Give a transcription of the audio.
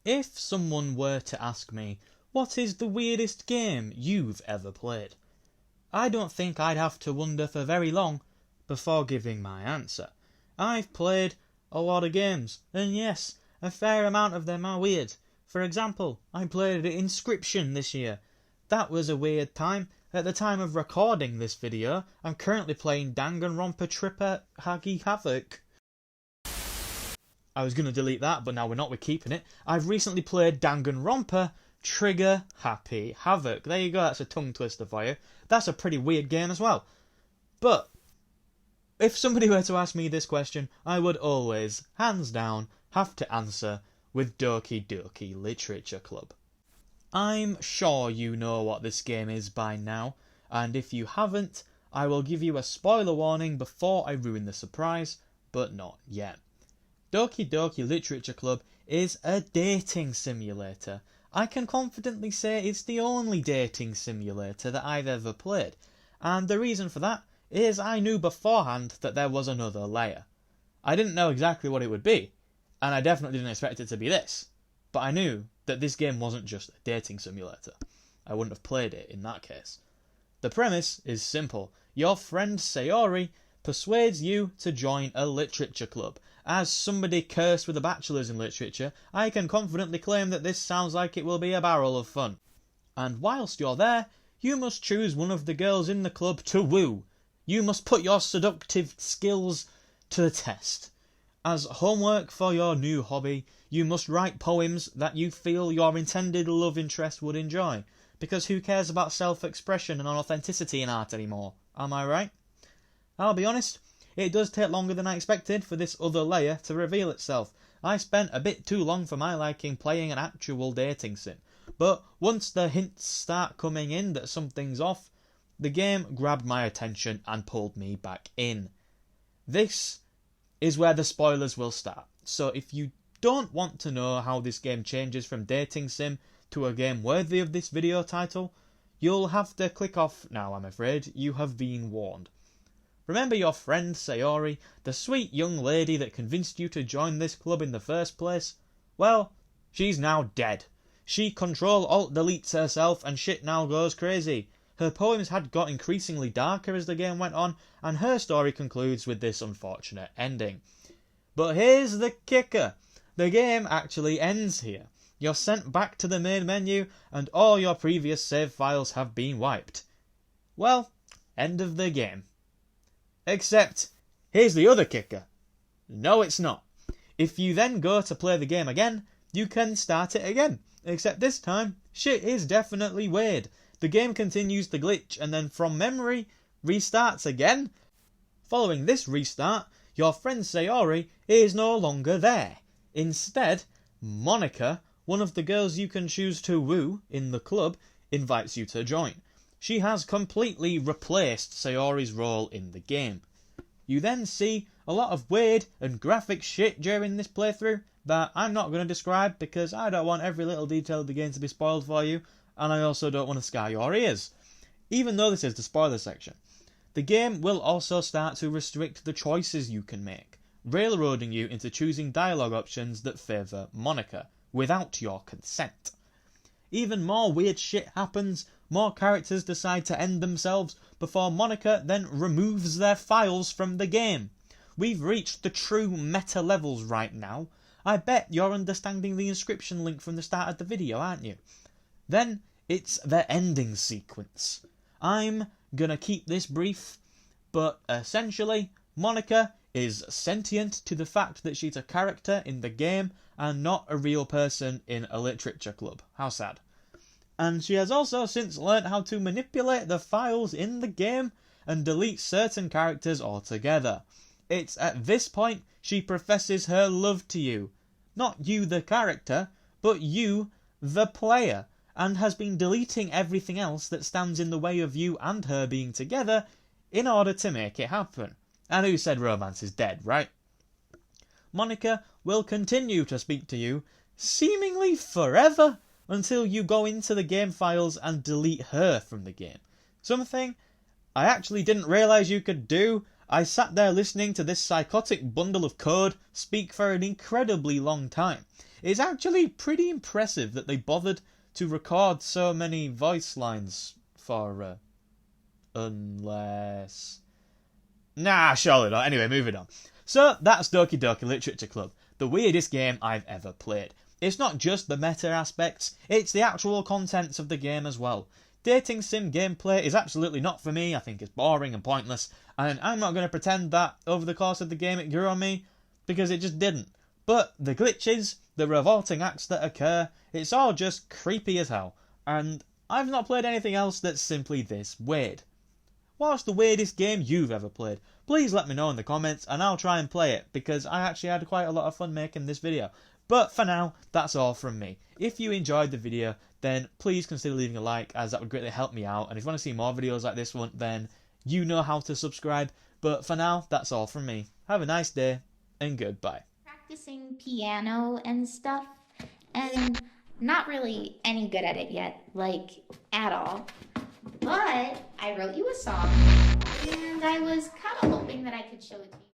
If someone were to ask me, what is the weirdest game you've ever played? I don't think I'd have to wonder for very long before giving my answer. I've played a lot of games, and yes, a fair amount of them are weird. For example, I played Inscription this year. That was a weird time. At the time of recording this video, I'm currently playing Danganronpa Tripper Hagi Havoc. I was going to delete that, but now we're not, we're keeping it. I've recently played Danganronpa Trigger Happy Havoc. There you go, that's a tongue twister for you. That's a pretty weird game as well. But if somebody were to ask me this question, I would always, hands down, have to answer with Doki Doki Literature Club. I'm sure you know what this game is by now, and if you haven't, I will give you a spoiler warning before I ruin the surprise, but not yet. Doki Doki Literature Club is a dating simulator. I can confidently say it's the only dating simulator that I've ever played, and the reason for that is I knew beforehand that there was another layer. I didn't know exactly what it would be, and I definitely didn't expect it to be this, but I knew that this game wasn't just a dating simulator. I wouldn't have played it in that case. The premise is simple. Your friend Sayori persuades you to join a literature club. As somebody cursed with a bachelor's in literature, I can confidently claim that this sounds like it will be a barrel of fun. And whilst you're there, you must choose one of the girls in the club to woo. You must put your seductive skills to the test. As homework for your new hobby, you must write poems that you feel your intended love interest would enjoy. Because who cares about self-expression and authenticity in art anymore? Am I right? I'll be honest, it does take longer than I expected for this other layer to reveal itself. I spent a bit too long for my liking playing an actual dating sim. But once the hints start coming in that something's off, the game grabbed my attention and pulled me back in. This is where the spoilers will start. So if you don't want to know how this game changes from dating sim to a game worthy of this video title, you'll have to click off now, I'm afraid. You have been warned. Remember your friend Sayori, the sweet young lady that convinced you to join this club in the first place? Well, she's now dead. She Control-Alt-Deletes herself and shit now goes crazy. Her poems had got increasingly darker as the game went on, and her story concludes with this unfortunate ending. But here's the kicker. The game actually ends here. You're sent back to the main menu, and all your previous save files have been wiped. Well, end of the game. Except, here's the other kicker. No, it's not. If you then go to play the game again, you can start it again. Except this time, shit is definitely weird. The game continues to glitch and then from memory, restarts again. Following this restart, your friend Sayori is no longer there. Instead, Monica, one of the girls you can choose to woo in the club, invites you to join. She has completely replaced Sayori's role in the game. You then see a lot of weird and graphic shit during this playthrough that I'm not going to describe because I don't want every little detail of the game to be spoiled for you, and I also don't want to scar your ears. Even though this is the spoiler section, the game will also start to restrict the choices you can make, railroading you into choosing dialogue options that favour Monica, without your consent. Even more weird shit happens. More characters decide to end themselves before Monica then removes their files from the game. We've reached the true meta levels right now. I bet you're understanding the Inscription link from the start of the video, aren't you? Then it's the ending sequence. I'm gonna keep this brief, but essentially Monica is sentient to the fact that she's a character in the game and not a real person in a literature club. How sad. And she has also since learnt how to manipulate the files in the game and delete certain characters altogether. It's at this point she professes her love to you. Not you the character, but you the player, and has been deleting everything else that stands in the way of you and her being together in order to make it happen. And who said romance is dead, right? Monica will continue to speak to you, seemingly forever, until you go into the game files and delete her from the game. Something I actually didn't realise you could do. I sat there listening to this psychotic bundle of code speak for an incredibly long time. It's actually pretty impressive that they bothered to record so many voice lines for unless... Nah, surely not. Anyway, moving on. So, that's Doki Doki Literature Club, the weirdest game I've ever played. It's not just the meta aspects, it's the actual contents of the game as well. Dating sim gameplay is absolutely not for me. I think it's boring and pointless, and I'm not going to pretend that over the course of the game it grew on me, because it just didn't. But the glitches, the revolting acts that occur, it's all just creepy as hell, and I've not played anything else that's simply this weird. What's the weirdest game you've ever played? Please let me know in the comments and I'll try and play it, because I actually had quite a lot of fun making this video. But for now, that's all from me. If you enjoyed the video, then please consider leaving a like, as that would greatly help me out. And if you want to see more videos like this one, then you know how to subscribe. But for now, that's all from me. Have a nice day, and goodbye. Practicing piano and stuff, and not really any good at it yet, like, at all. But I wrote you a song, and I was kind of hoping that I could show it to you.